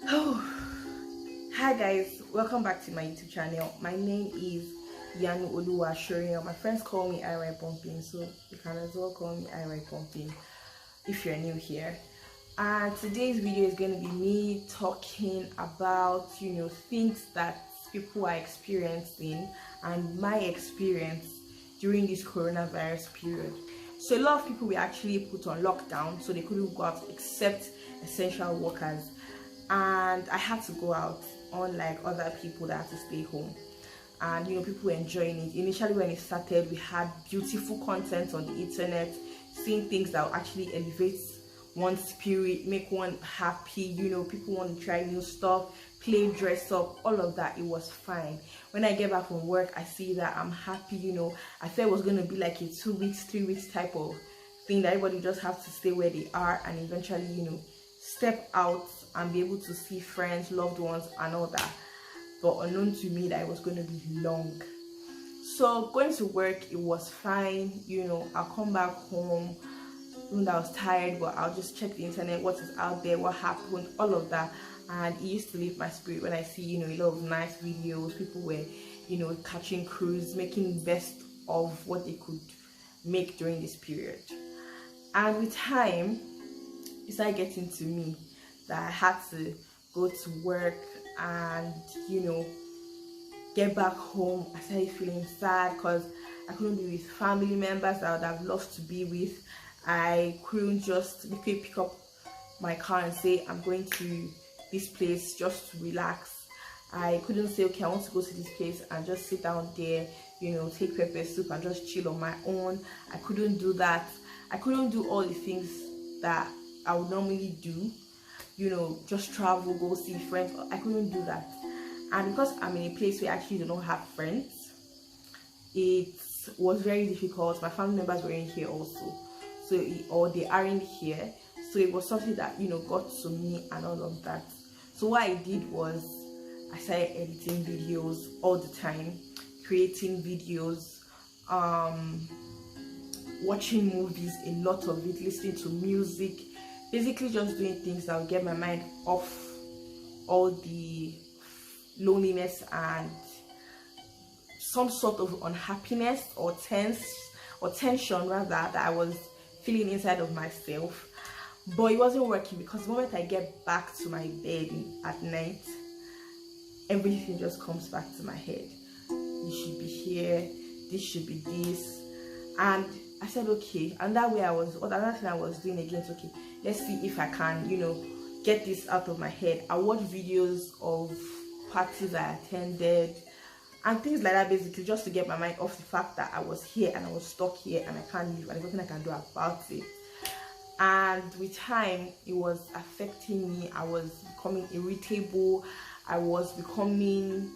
Oh, hi guys, welcome back to my YouTube channel. My name is Yanu Oluwashoriyan. My friends call me IY Pumping, so you can as well call me IY Pumping if you're new here. And today's video is going to be me talking about things that people are experiencing and my experience during this coronavirus period. So a lot of people were actually put on lockdown, so they couldn't go out except essential workers, and I had to go out, unlike other people that had to stay home. And people were enjoying it. Initially when it started, we had beautiful content on the internet, seeing things that will actually elevate one's spirit, make one happy. People want to try new stuff, play dress up, all of that. It was fine. When I get back from work, I see that I'm happy. I thought it was going to be like a 2 weeks, 3 weeks type of thing, that everybody just have to stay where they are and eventually step out and be able to see friends, loved ones and all that. But unknown to me that it was going to be long. So going to work, it was fine. I'll come back home when I was tired, but I'll just check the internet, what is out there, what happened, all of that. And it used to lift my spirit when I see a lot of nice videos. People were catching cruise, making best of what they could make during this period. And with time, it started getting to me that I had to go to work and get back home. I started feeling sad because I couldn't be with family members that I would have loved to be with. I couldn't just pick up my car and say I'm going to this place just to relax. I couldn't say, okay, I want to go to this place and just sit down there, take pepper soup and just chill on my own. I couldn't do that. I couldn't do all the things that I would normally do, just travel, go see friends. I couldn't do that. And because I'm in a place where I actually do not have friends, it was very difficult. My family members were in here also, or they aren't here, so it was something that got to me and all of that. So what I did was I started editing videos all the time, creating videos, watching movies, a lot of it, listening to music, basically just doing things that will get my mind off all the loneliness and some sort of unhappiness or tension rather that I was feeling inside of myself. But it wasn't working, because the moment I get back to my bed at night, everything just comes back to my head. You should be here, this should be this. And I said, okay. And that way another thing I was doing again, okay, let's see if I can get this out of my head. I watched videos of parties I attended and things like that, basically just to get my mind off the fact that I was here and I was stuck here and I can't leave and there's nothing I can do about it. And with time, it was affecting me. I was becoming irritable. I was becoming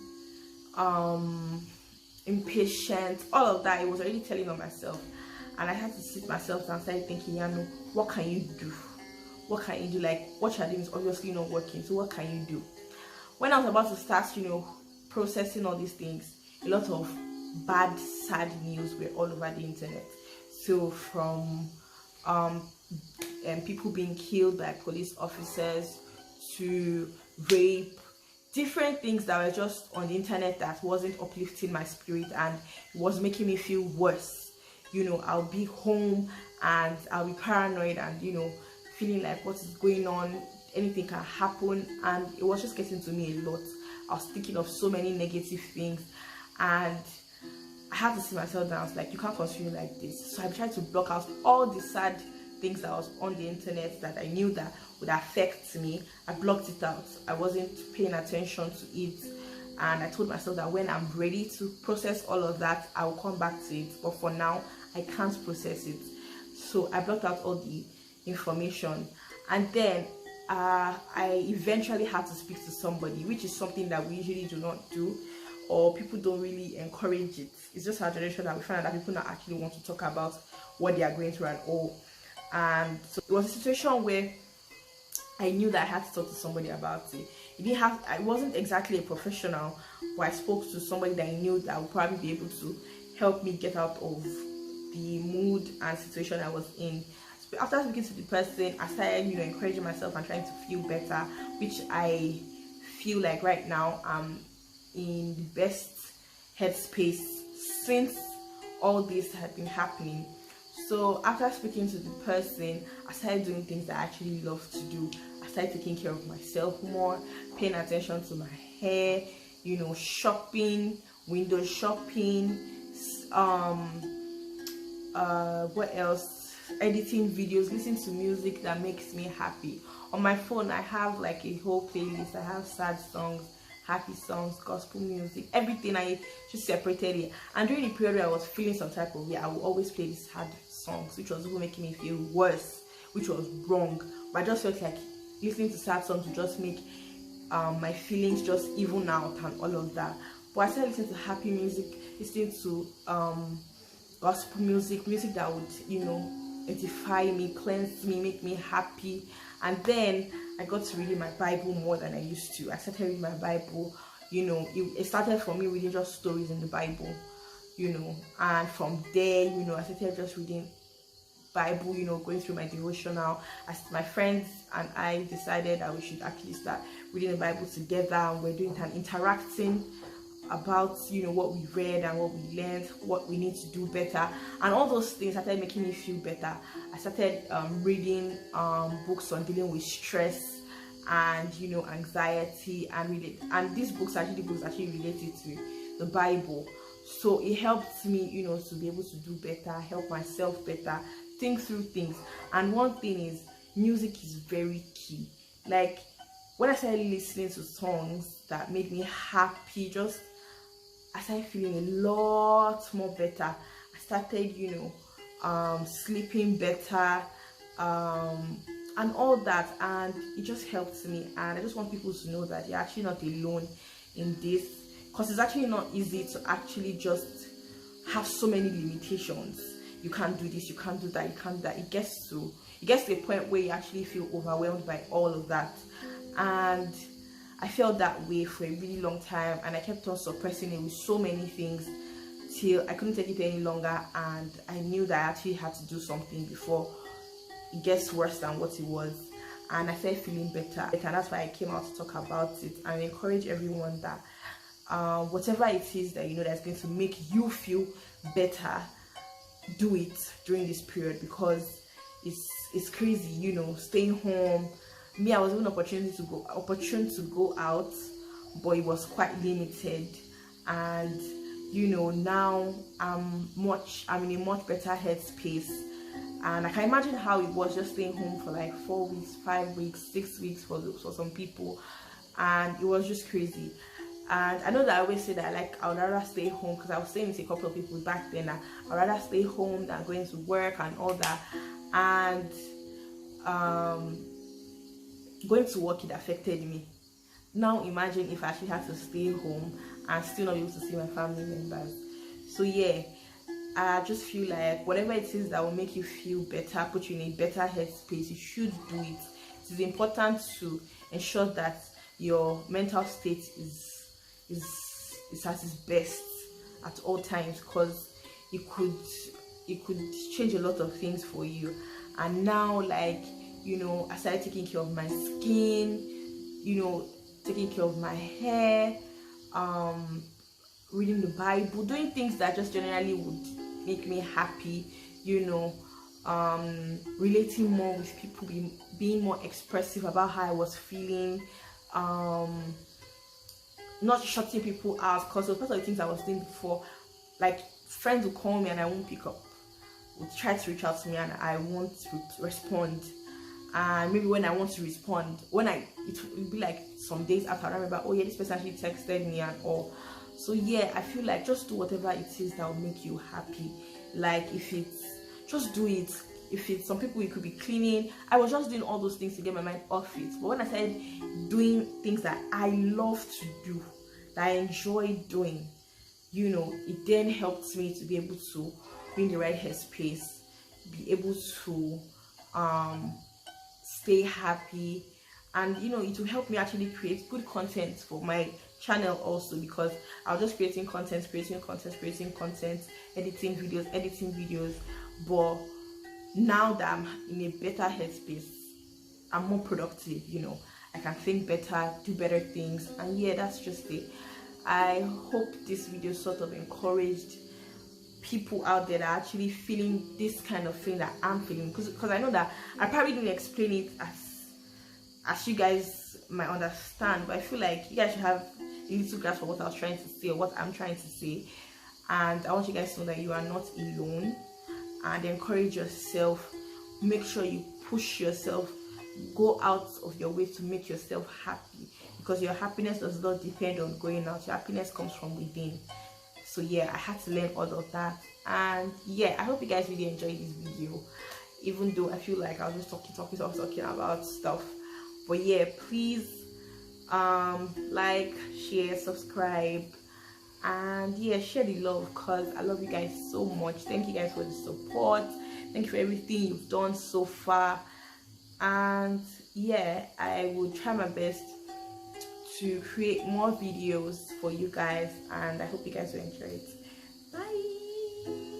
impatient, all of that. It was already telling on myself, and I had to sit myself down and start thinking, what can you do? What can you do? Like, what you're doing is obviously not working, so what can you do? When I was about to start processing all these things, a lot of bad, sad news were all over the internet. So from people being killed by police officers to rape, different things that were just on the internet that wasn't uplifting my spirit and was making me feel worse. I'll be home and I'll be paranoid and feeling like what is going on, anything can happen, and it was just getting to me a lot. I was thinking of so many negative things and I had to sit myself down. I was like, you can't continue like this. So I tried to block out all the sad things that was on the internet that I knew that would affect me. I blocked it out. I wasn't paying attention to it, and I told myself that when I'm ready to process all of that, I will come back to it. But for now, I can't process it. So I blocked out all the information, and then I eventually had to speak to somebody, which is something that we usually do not do, or people don't really encourage it. It's just our generation that we find out that people not actually want to talk about what they are going through and all. And so it was a situation where I knew that I had to talk to somebody about it. I wasn't exactly a professional, but I spoke to somebody that I knew that would probably be able to help me get out of the mood and situation I was in. after speaking to the person, I started, you know, encouraging myself and trying to feel better, which I feel like right now I'm in the best headspace since all this had been happening. So after speaking to the person, I started doing things that I actually love to do. I started taking care of myself more, paying attention to my hair, you know, shopping, window shopping, what else, editing videos, listening to music that makes me happy. On my phone I have like a whole playlist. I have sad songs, happy songs, gospel music, everything. I just separated it. And during the period where I was feeling some type of way, I would always play these sad songs, which was even making me feel worse, which was wrong. But I just felt like listening to sad songs would just make my feelings just even out and all of that. But I started listening to happy music, listening to gospel music, music that would, you know, edify me, cleanse me, make me happy. And then I got to reading my Bible more than I used to. I started reading my Bible, you know, it started for me reading just stories in the Bible, you know, and from there, you know, I started just reading Bible, you know, going through my devotional. As my friends and I decided that we should actually start reading the Bible together, and we're doing and interacting about, you know, what we read and what we learned, what we need to do better, and all those things started making me feel better. I started reading books on dealing with stress and, you know, anxiety, and these books actually related to the Bible. So it helped me, you know, to be able to do better, help myself better, think through things. And one thing is, music is very key. Like when I started listening to songs that made me happy, I started feeling a lot more better. I started, you know, sleeping better, and all that, and it just helped me. And I just want people to know that you're actually not alone in this, because it's actually not easy to actually just have so many limitations. You can't do this, you can't do that, you can't do that. It gets to a point where you actually feel overwhelmed by all of that. And I felt that way for a really long time, and I kept on suppressing it with so many things till I couldn't take it any longer, and I knew that I actually had to do something before it gets worse than what it was. And I started feeling better, and that's why I came out to talk about it and encourage everyone that whatever it is that you know that's going to make you feel better, do it during this period, because it's crazy, you know, staying home. Me, I was given opportunity to go out, but it was quite limited. And you know, now I'm in a much better headspace, and I can imagine how it was just staying home for like 4 weeks, 5 weeks, 6 weeks for some people, and it was just crazy. And I know that I always say that I would rather stay home, because I was staying with a couple of people back then. I'd rather stay home than going to work and all that. And going to work, it affected me. Now imagine if I actually had to stay home and still not be able to see my family members. So yeah, I just feel like whatever it is that will make you feel better, put you in a better headspace, you should do it. It is important to ensure that your mental state is at its best at all times, because it could change a lot of things for you. And now, like, you know, I started taking care of my skin, you know, taking care of my hair, reading the Bible, doing things that just generally would make me happy, you know, relating more with people, being more expressive about how I was feeling, not shutting people out, because those part of the things I was doing before. Like, friends will call me and I won't pick up, would try to reach out to me and I won't respond. And maybe when I want to respond, it will be like some days after I remember, oh yeah, this person actually texted me and all. So yeah, I feel like just do whatever it is that will make you happy. Like, if it's, just do it. If it's, some people, it could be cleaning. I was just doing all those things to get my mind off it. But when I started doing things that I love to do, that I enjoy doing, you know, it then helped me to be able to be in the right headspace, be able to stay happy. And you know, it will help me actually create good content for my channel also, because I was just creating content, editing videos. But now that I'm in a better headspace, I'm more productive, you know. I can think better, do better things, and yeah, that's just it. I hope this video sort of encouraged people out there that are actually feeling this kind of thing that I'm feeling, because I know that I probably didn't explain it as you guys might understand, but I feel like you guys should have a little grasp of what I was trying to say or what I'm trying to say. And I want you guys to know that you are not alone, and encourage yourself. Make sure you push yourself, go out of your way to make yourself happy, because your happiness does not depend on going out. Your happiness comes from within. So yeah, I had to learn all of that. And yeah, I hope you guys really enjoyed this video, even though I feel like I was just talking about stuff. But yeah, please like, share, subscribe, and yeah, share the love, because I love you guys so much. Thank you guys for the support. Thank you for everything you've done so far. And yeah, I will try my best to create more videos for you guys, and I hope you guys will enjoy it. Bye.